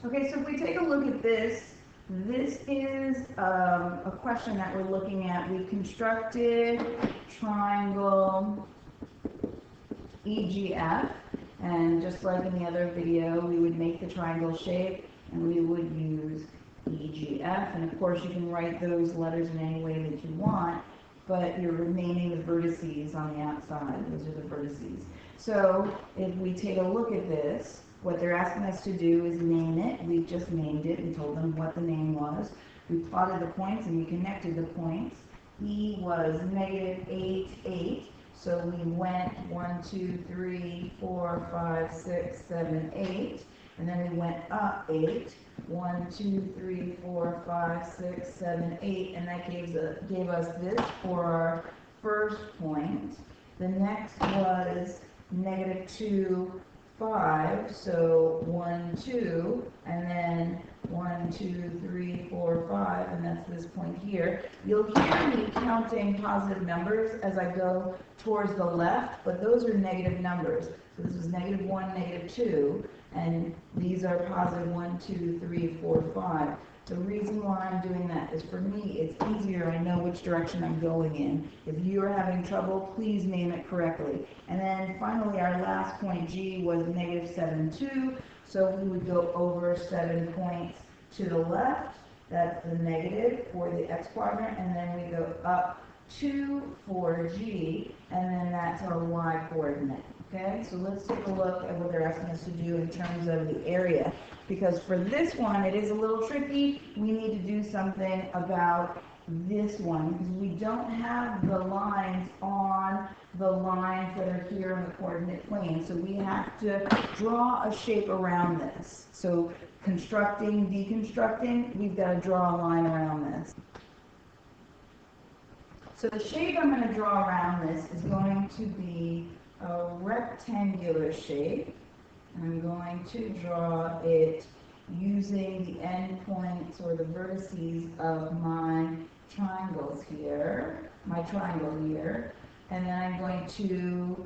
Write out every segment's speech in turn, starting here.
Okay, so if we take a look at this, this is a question that we're looking at. We constructed triangle EGF, and just like in the other video, we would make the triangle shape and we would use EGF, and of course you can write those letters in any way that you want, but you're remaining the vertices on the outside. Those are the vertices. So if we take a look at this, what they're asking us to do is name it. We just named it and told them what the name was. We plotted the points and we connected the points. E was negative 8, 8. So we went 1, 2, 3, 4, 5, 6, 7, 8. And then we went up 8. 1, 2, 3, 4, 5, 6, 7, 8. And that gave us this for our first point. The next was negative 2, 5, so 1, 2, and then 1, 2, 3, 4, 5, and that's this point here. You'll hear me counting positive numbers as I go towards the left, but those are negative numbers. So this is negative 1, negative 2, and these are positive 1, 2, 3, 4, 5. The reason why I'm doing that is for me, it's easier. I know which direction I'm going in. If you're having trouble, please name it correctly. And then finally, our last point, G, was negative 7, 2. So we would go over 7 points to the left. That's the negative for the X quadrant. And then we go up 2 for G, and then that's our Y coordinate. Okay, so let's take a look at what they're asking us to do in terms of the area. Because for this one, it is a little tricky. We need to do something about this one because we don't have the lines on the lines that are here on the coordinate plane. So we have to draw a shape around this. So constructing, deconstructing, we've got to draw a line around this. So the shape I'm going to draw around this is going to be a rectangular shape. I'm going to draw it using the endpoints or the vertices of my triangles here, my triangle here, and then I'm going to,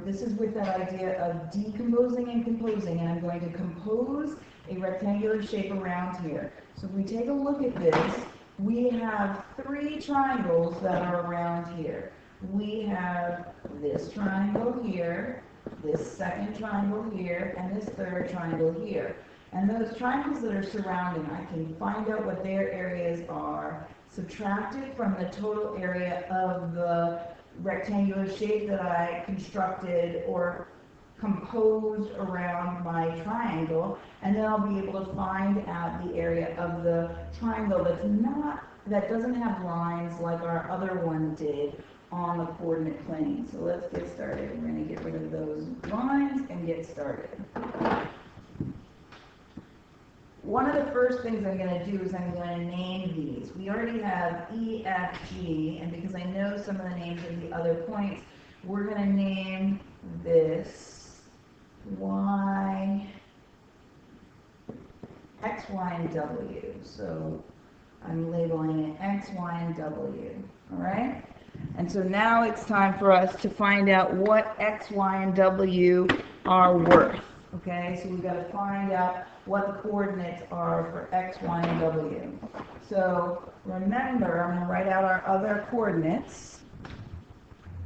this is with that idea of decomposing and composing, and I'm going to compose a rectangular shape around here. So if we take a look at this, we have 3 triangles that are around here. We have this triangle here, this second triangle here, and this third triangle here. And those triangles that are surrounding, I can find out what their areas are, subtract it from the total area of the rectangular shape that I constructed or composed around my triangle, and then I'll be able to find out the area of the triangle that doesn't have lines like our other one did on the coordinate plane. So let's get started. We're going to get rid of those lines and get started. One of the first things I'm going to do is I'm going to name these. We already have E, F, G, and because I know some of the names of the other points, we're going to name this Y, X, Y, and W. So I'm labeling it X, Y, and W. All right? And so now it's time for us to find out what X, Y, and W are worth. Okay, so we've got to find out what the coordinates are for X, Y, and W. So remember, I'm going to write out our other coordinates.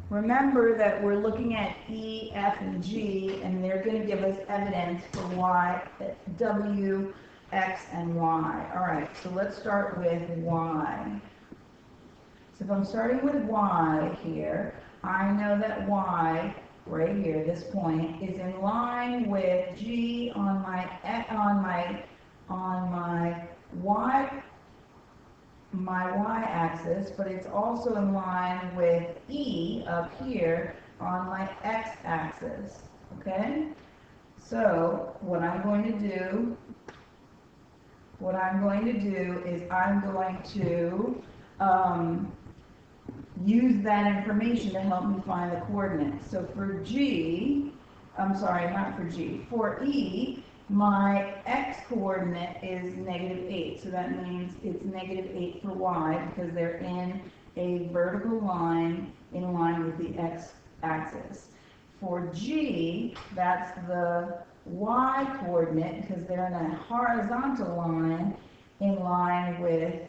Remember that we're looking at E, F, and G, and they're going to give us evidence for Y, W, X, and Y. All right, so let's start with Y. So if I'm starting with Y here, I know that Y, right here, this point, is in line with G on my y-axis, but it's also in line with E up here on my x-axis. Okay? So what I'm going to do is I'm going to use that information to help me find the coordinates. So for G, I'm sorry, not for G, for E, my x coordinate is -8. So that means it's -8 for Y because they're in a vertical line in line with the x-axis. For G, that's the y coordinate because they're in a horizontal line in line with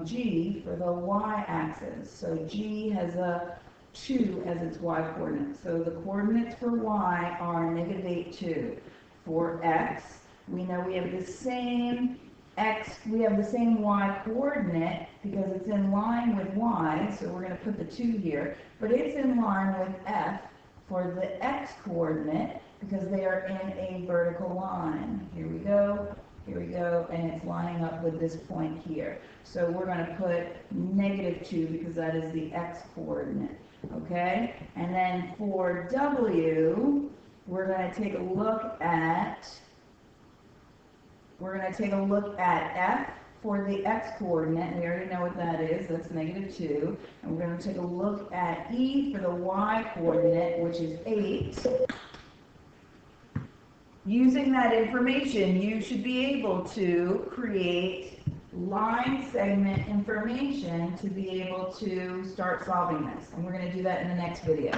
G for the y-axis. So G has a 2 as its y-coordinate. So the coordinates for y are -8, 2. For x, we know we have the same y-coordinate because it's in line with y, so we're going to put the 2 here. But it's in line with f for the x-coordinate because they are in a vertical line. Here we go, and it's lining up with this point here. So we're going to put -2 because that is the x-coordinate, okay? And then for W, we're going to take a look at F for the x-coordinate. We already know what that is. That's -2. And we're going to take a look at E for the y-coordinate, which is 8. Using that information, you should be able to create line segment information to be able to start solving this. And we're going to do that in the next video.